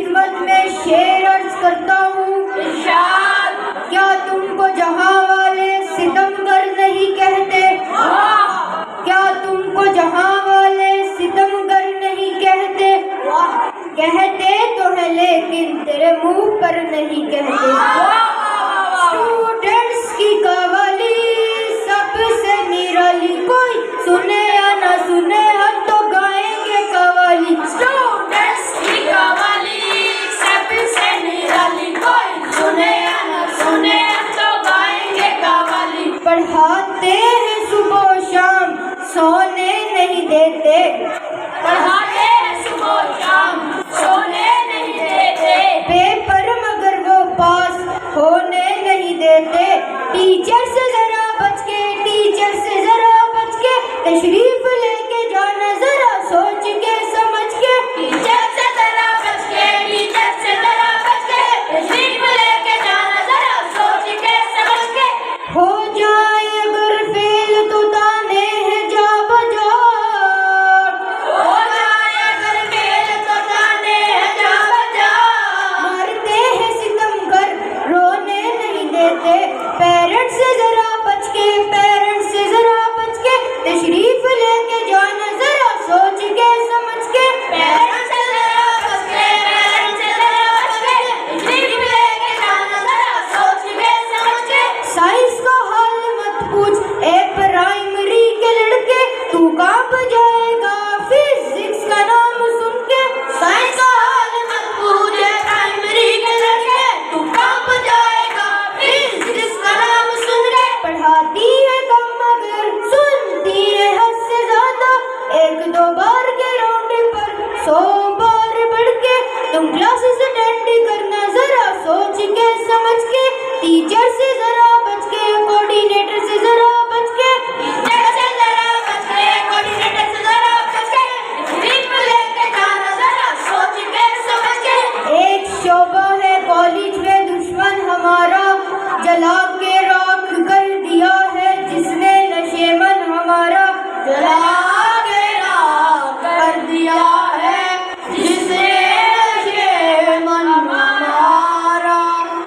खिदमत में शेर अर्ज करता हूँ। क्या तुमको जहाँ वाले सितमगर नहीं कहते? क्या तुमको जहाँ वाले सितमगर नहीं कहते? कहते तो है लेकिन तेरे मुंह पर नहीं कहते। स्टूडेंट्स की कवाली सबसे निराली, कोई सुने या ना सुने हम तो गाएंगे कवाली। स्टूडेंट्स की कवाली सबसे निराली, कोई सुने या ना सुने हम तो गाएंगे कवाली। पढ़ाते हैं सुबह शाम सोने नहीं देते। पढ़ाते हैं सुबह शाम सोने नहीं देते। पेपर मगर वो पास होने नहीं देते। टीचर से जरा बच के, टीचर से जरा बच के, तशरीफ लेके जाना जरा सोच के समझ के। टीचर से जरा बच के, टीचर से जरा बच के, तशरीफ लेके जाना जरा सोच के समझ के। हो जाए अगर फेल तो ताने हैं जा बजा। हो जाए अगर फेल तो ताने हैं जा बजा। मारते हैं सितमगर रोने नहीं देते। पेरेंट्स से जरा बच के, पेरेंट्स से जरा बच के, तशरीफ लेके जाना जरा सोच के समझ के। पेरेंट्स से जरा बच के, पेरेंट्स से जरा बच के, तशरीफ लेके जाना जरा सोच के समझ के। साइंस का हाल मत पूछ ए प्राइमरी के लड़के, तू कांप जाएगा फिजिक्स का नाम सुन के। साइंस का हाल मत पूछ ए प्राइमरी के लड़के, तू कांप जाएगा फिजिक्स का नाम सुन के। पढ़ाती है कम मगर सुनती है हद से ज्यादा। एक दो बार के राउंड पर 100 बार बढ़ के। तुम क्लासेस अटेंड करना जरा सोच के समझ के। टीचर से जरा बच के, कोऑर्डिनेटर से जरा बच के। टीचर से जरा बच के, कोऑर्डिनेटर से जरा बच के, तशरीफ लेके जाना जरा सोच के समझ के। एक शोभा है कॉलेज में दुश्मन हमारा, जला के राख कर दिया है जिसने नशेमन हमारा। जला के राख कर दिया है जिसने नशेमन हमारा।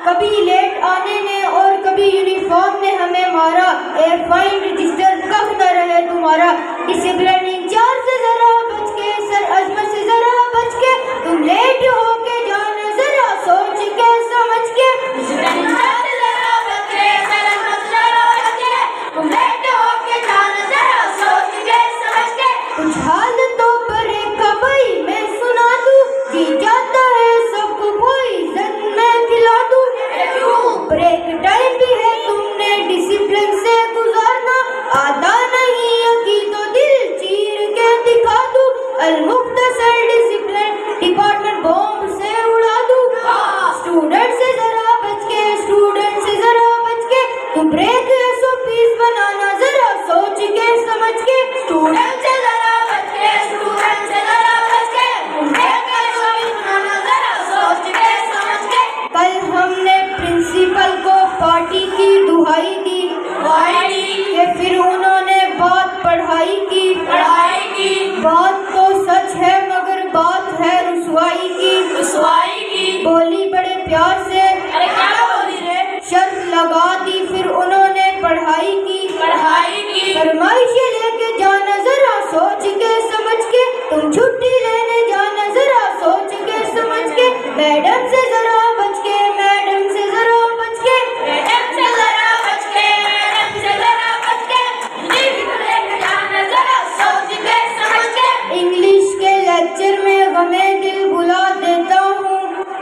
कभी लेट आने ने और कभी यूनिफॉर्म ने हमें मारा। ए फाइन रजिस्टर कब न रहे तुम्हारा। डिसिप्लिन इंचार्ज से जरा बच के, सर अजमत से जरा बच के, तुम लेट होके जाना जरा सोच के समझ के। डिसिप्लिन से जरा बच के, सर अजमत से जरा बच के, तुम लेट होके जाना जरा सोच के समझ के। कुछ हाल तो परे कबई मैं सुना दूं, जी जाता है सबको पॉइजन मैं खिला दूं। ब्रेक टाइम भी है तुमने डिसिप्लिन से गुजारना। आधा नहीं यकी तो दिल चीर के दिखा दूं। अलमुख्तसर डिसिप्लिन डिपार्टमेंट बॉम्ब से उड़ा दूं। स्टूडेंट से जरा बच के, स्टूडेंट से जरा बच के, तुम ब्रेक SOPs बनाना जरा सोच के समझ के। स्टूडेंट से जरा बच के, स्टूडेंट से जरा बच के, तुम ब्रेक SOPs बनाना जरा सोच के समझ के। कल हमने प्रिंसिपल को पार्टी की दुहाई दी। कि फिर उन्होंने बात पढ़ाई की। बात तो सच है मगर बात है रुसवाई की। बोली बड़े प्यार से, अरे क्या बोली रे? शर्त लगा दी फिर उन्होंने पढ़ाई की। फरमाइशें लेके जाना जरा सोच के समझ के, तुम छुट्टी लेने जाना जरा सोच के समझ के। मैडम से जरा बच के, मैडम से जरा बच के, मैडम से जरा बच के, मैडम से जरा बच के, लीव लेके जाना जरा सोच के समझ के। इंग्लिश के लेक्चर में गमे दिल बुला देता हूँ।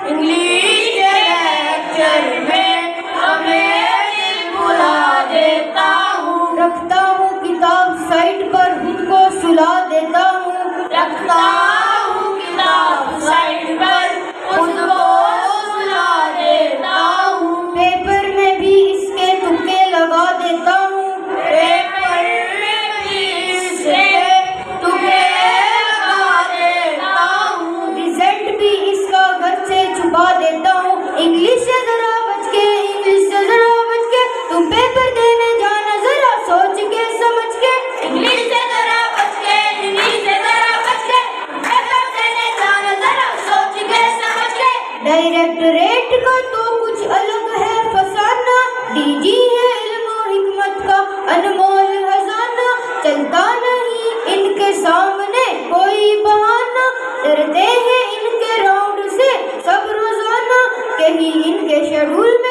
इंग्लिश के लेक्चर में हमें दिल बुला देता हूँ। रखता हूँ किताब साइड पर खुद को सुला देता हूँ। रखता हूँ किताब साइड पर खुद को सुला देता हूँ। पेपर में भी इसके तुक्के लगा देता हूँ। पेपर में भी इसके तुक्के लगा देता हूँ। रिजल्ट भी इसका घर से छुपा देता हूँ। इंग्लिश से जरा बच के, इंग्लिश से जरा बच के, तुम पेपर देने जाना जरा सोच के समझ के। इंग्लिश से जरा बच के, इंग्लिश से जरा बच के, पेपर देने जाना जरा सोच के समझ के। डायरेक्टरेट का तो कुछ अलग है फसाना, डीजी है इल्म और हिकमत का अनमोल खजाना, चलता नहीं इनके सामने कोई बहाना, डरते हैं इनके राउंड से सब रोजाना, कहीं इनके शेड्यूल